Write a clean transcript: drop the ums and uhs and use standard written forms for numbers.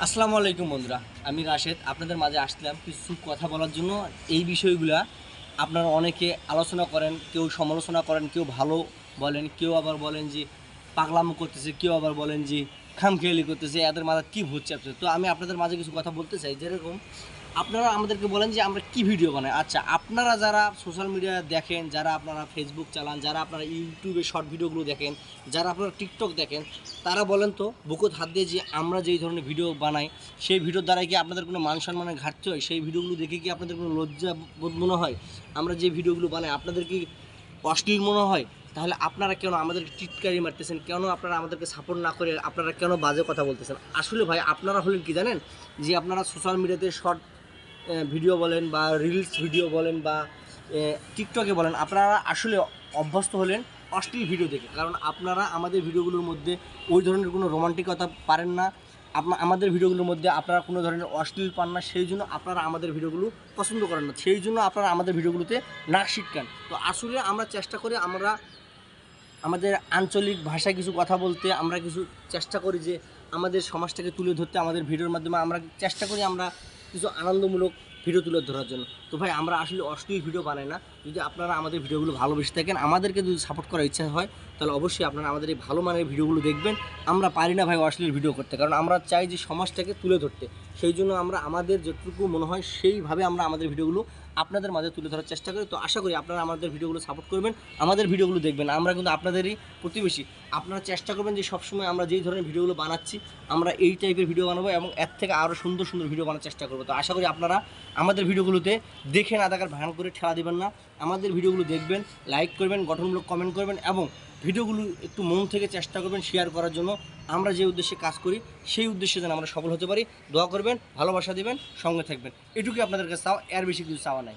আসসালামু আলাইকুম বন্ধুরা, আমি রাশেদ আপনাদের মাঝে আসলাম কিছু কথা বলার জন্য। এই বিষয়গুলা আপনারা অনেকে আলোচনা করেন, কেউ সমালোচনা করেন, কেউ ভালো বলেন, কেউ আবার বলেন যে পাগলামো করতেছে, কেউ আবার বলেন যে খামখেয়ালি করতেছে, এদের মাথা কী ভূত চাপছে। তো আমি আপনাদের মাঝে কিছু কথা বলতে চাই, যেরকম আপনারা আমাদেরকে বলেন যে আমরা কি ভিডিও বানাই। আচ্ছা, আপনারা যারা সোশ্যাল মিডিয়া দেখেন, যারা আপনারা ফেসবুক চালান, যারা আপনারা ইউটিউবে শর্ট ভিডিওগুলো দেখেন, যারা আপনারা টিকটক দেখেন, তারা বলেন তো বুকুত হাত দিয়ে যে আমরা যেই ধরনের ভিডিও বানাই সেই ভিডিওর দ্বারাই কি আপনাদের কোনো মান সম্মানের ঘাটতি হয়? সেই ভিডিওগুলো দেখে কি আপনাদের কোনো লজ্জা বোধ মনে হয়? আমরা যে ভিডিওগুলো বানাই আপনাদের কি অশ্লীল মনে হয়? তাহলে আপনারা কেন আমাদেরকে টিটকারি মারতেছেন? কেন আপনারা আমাদেরকে সাপোর্ট না করে আপনারা কেন বাজে কথা বলতেছেন? আসলে ভাই, আপনারা হলেন কি জানেন, যে আপনারা সোশ্যাল মিডিয়াতে শর্ট ভিডিও বলেন বা রিলস ভিডিও বলেন বা টিকটকে বলেন, আপনারা আসলে অভ্যস্ত হলেন অশ্লীল ভিডিও দেখে। কারণ আপনারা আমাদের ভিডিওগুলোর মধ্যে ওই ধরনের কোনো রোমান্টিকতা পারেন না, আমাদের ভিডিওগুলোর মধ্যে আপনারা কোনো ধরনের অশ্লীল পান না, সেই জন্য আপনারা আমাদের ভিডিওগুলো পছন্দ করেন না, সেই জন্য আপনারা আমাদের ভিডিওগুলোতে নাক শিটকান। তো আসলে আমরা চেষ্টা করি, আমরা আমাদের আঞ্চলিক ভাষায় কিছু কথা বলতে, আমরা কিছু চেষ্টা করি যে আমাদের সমাজটাকে তুলে ধরতে। আমাদের ভিডিওর মাধ্যমে আমরা চেষ্টা করি আমরা কিছু আনন্দমূলক ভিডিও তুলে ধরার জন্য। তো ভাই, আমরা আসলে অশ্লীল ভিডিও বানাই না। যদি আপনারা আমাদের ভিডিওগুলো ভালোবেসে থাকেন, আমাদেরকে যদি সাপোর্ট করার ইচ্ছা হয়, তাহলে অবশ্যই আপনারা আমাদের এই ভালো মানের ভিডিওগুলো দেখবেন। আমরা পারি না ভাই অশ্লীল ভিডিও করতে, কারণ আমরা চাই যে সমাজটাকে তুলে ধরতে। সেই জন্য আমরা আমাদের যতটুকু মনে হয় সেইভাবে আমরা আমাদের ভিডিওগুলো আপনাদের মাঝে তুলে ধরার চেষ্টা করি। তো আশা করি আপনারা আমাদের ভিডিওগুলো সাপোর্ট করবেন, আমাদের ভিডিওগুলো দেখবেন। আমরা কিন্তু আপনাদেরই প্রতিবেশী। আপনারা চেষ্টা করবেন যে সবসময় আমরা যেই ধরনের ভিডিওগুলো বানাচ্ছি, আমরা এই টাইপের ভিডিও বানাবো এবং এর থেকে আরও সুন্দর সুন্দর ভিডিও বানার চেষ্টা করবো। তো আশা করি আপনারা আমাদের ভিডিওগুলোতে দেখে না দেখার ভান করে ঠেলা দেবেন না, আমাদের ভিডিওগুলো দেখবেন, লাইক করবেন, গঠনমূলক কমেন্ট করবেন এবং ভিডিওগুলো একটু মন থেকে চেষ্টা করবেন শেয়ার করার জন্য। আমরা যে উদ্দেশ্যে কাজ করি সেই উদ্দেশ্যে যেন আমরা সফল হতে পারি। দোয়া করবেন, ভালোবাসা দেবেন, সঙ্গে থাকবেন, এটুকুই আপনাদের কাছে চাওয়া, এর বেশি কিছু চাওয়া নাই।